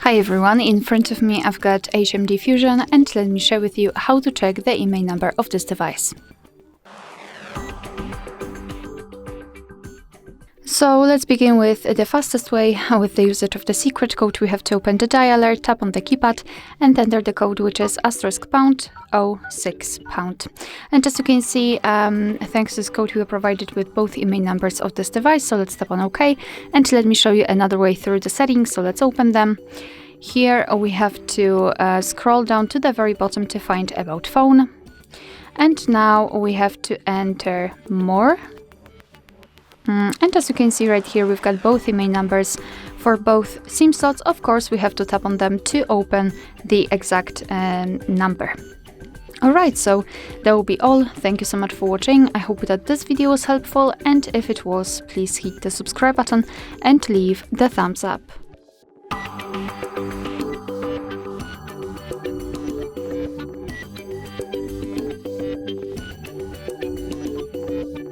Hi everyone, in front of me I've got HMD Fusion and let me share with you how to check the Imei number of this device. So let's begin with the fastest way. With the usage of the secret code, we have to open the dialer, tap on the keypad and enter the code, which is *##06#. And as you can see, thanks to this code we are provided with both Imei numbers of this device. So let's tap on OK and let me show you another way through the settings. So let's open them. Here we have to scroll down to the very bottom to find About Phone. And now we have to enter More. And as you can see right here, we've got both Imei numbers for both SIM slots. Of course, we have to tap on them to open the exact number. Alright, so that will be all. Thank you so much for watching. I hope that this video was helpful, and if it was, please hit the subscribe button and leave the thumbs up.